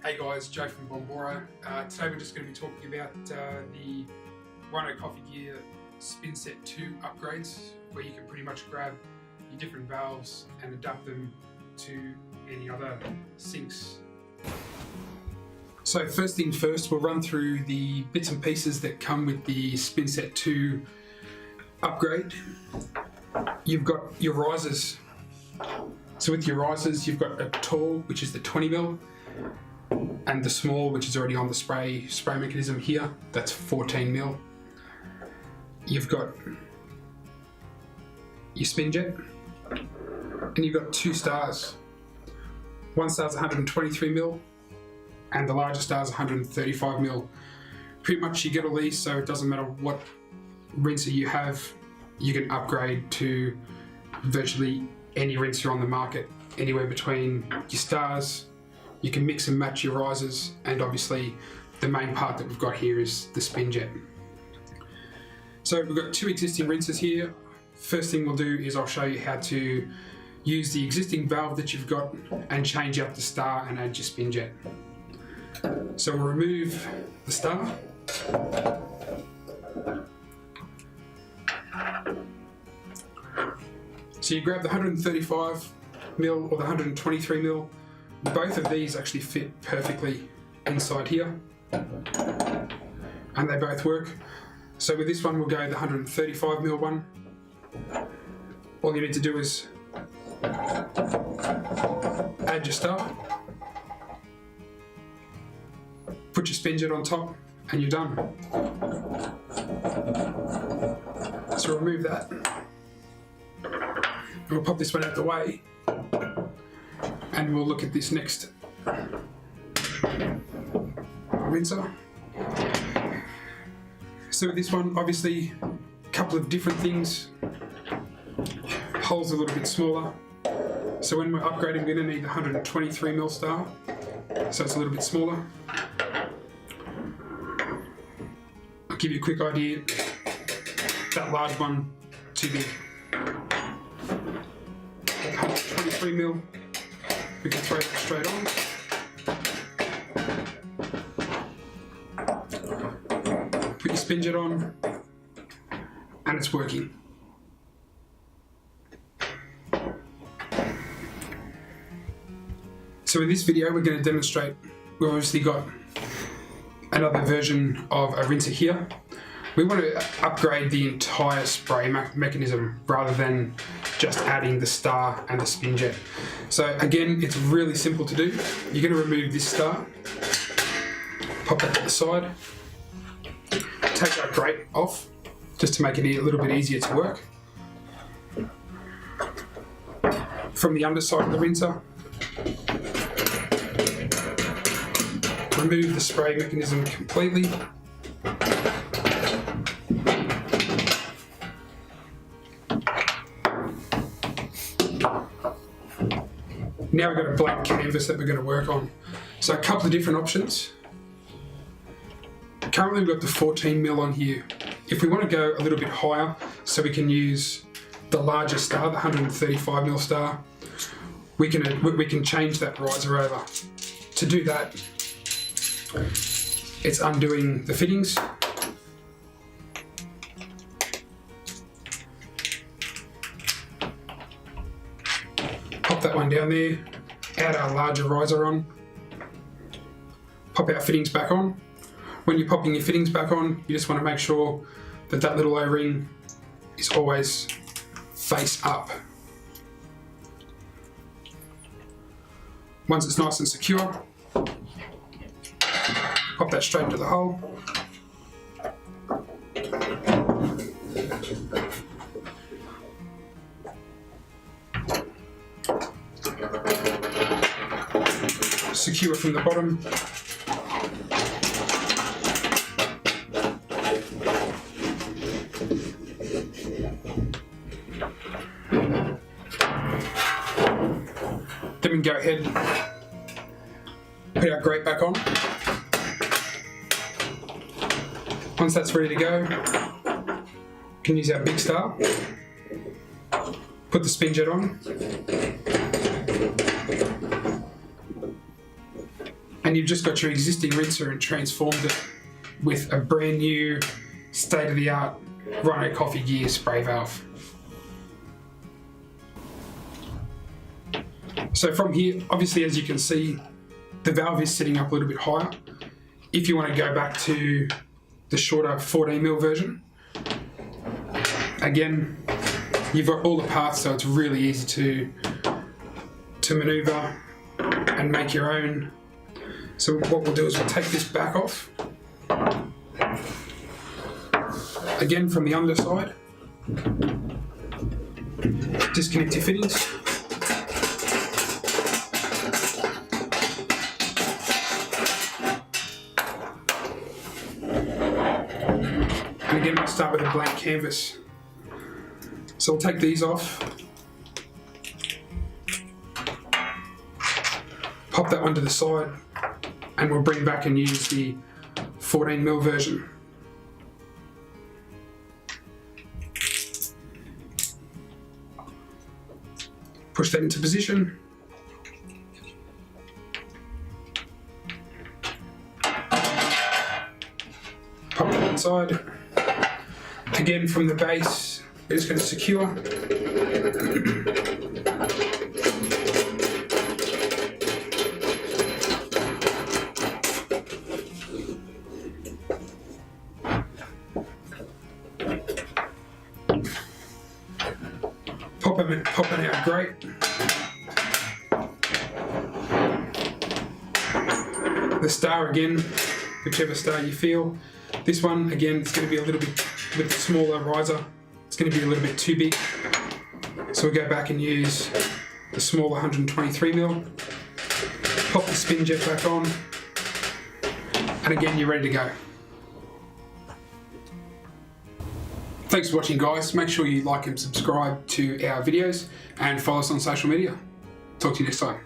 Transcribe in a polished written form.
Hey guys, Joe from Bombora. Today we're just going to be talking about the Rhino Coffee Gear Spin Set 2 upgrades, where you can pretty much grab your different valves and adapt them to any other sinks. So first things first, we'll run through the bits and pieces that come with the Spin Set 2 upgrade. You've got your risers. So with your risers, you've got a tall, which is the 20mm, and the small, which is already on the spray mechanism here, that's 14mm. You've got your spin jet, and you've got two stars. One star's 123mm, and the larger star's 135mm. Pretty much you get all these, so it doesn't matter what rinser you have, you can upgrade to virtually any rinser on the market, anywhere between your stars. You can mix and match your risers, and obviously the main part that we've got here is the spin jet. So we've got two existing rinsers here. First thing we'll do is I'll show you how to use the existing valve that you've got and change out the star and add your spin jet. So we'll remove the star. So you grab the 135mm or the 123mm. Both of these actually fit perfectly inside here, and they both work. So with this one, we'll go the 135mm one. All you need to do is add your star, put your spin jet on top, and you're done. So remove that. We'll pop this one out the way, and we'll look at this next rinser. So with this one, obviously a couple of different things. Hole's a little bit smaller, so when we're upgrading we're going to need the 123mm star, so it's a little bit smaller. I'll give you a quick idea. That large one, too big. 123mm, we can throw that straight on. Put your spin jet on, and it's working. So in this video we're going to demonstrate, we've obviously got another version of a rinser here. We want to upgrade the entire spray mechanism rather than just adding the star and the spin jet. So again, it's really simple to do. You're going to remove this star, pop that to the side, take that grate off just to make it a little bit easier to work. From the underside of the rinser, remove the spray mechanism completely. Now we've got a blank canvas that we're going to work on. So a couple of different options. Currently we've got the 14mm on here. If we want to go a little bit higher, so we can use the larger star, the 135mm star, we can change that riser over. To do that, it's undoing the fittings. Pop that one down there, add our larger riser on, pop our fittings back on. When you're popping your fittings back on, you just want to make sure that that little O-ring is always face up. Once it's nice and secure, pop that straight into the hole. Secure from the bottom. Then we can go ahead, put our grate back on. Once that's ready to go, we can use our big star, put the spin jet on, and you've just got your existing rinser and transformed it with a brand new state-of-the-art Rhino Coffee Gear spray valve. So from here, obviously, as you can see, the valve is sitting up a little bit higher. If you want to go back to the shorter 14mm version, again, you've got all the parts, so it's really easy to maneuver and make your own. So what we'll do is we'll take this back off. Again, from the underside, disconnect your fittings. And again, we'll start with a blank canvas. So we'll take these off, pop that one to the side, and we'll bring back and use the 14mm version. Push that into position. Pop that inside. Again, from the base, we're just going to secure. Pop it out great. The star again, whichever star you feel. This one again, it's going to be a little bit, with the smaller riser, it's going to be a little bit too big. So we'll go back and use the smaller 123mm. Pop the spin jet back on, and again you're ready to go. Thanks for watching, guys. Make sure you like and subscribe to our videos and follow us on social media. Talk to you next time.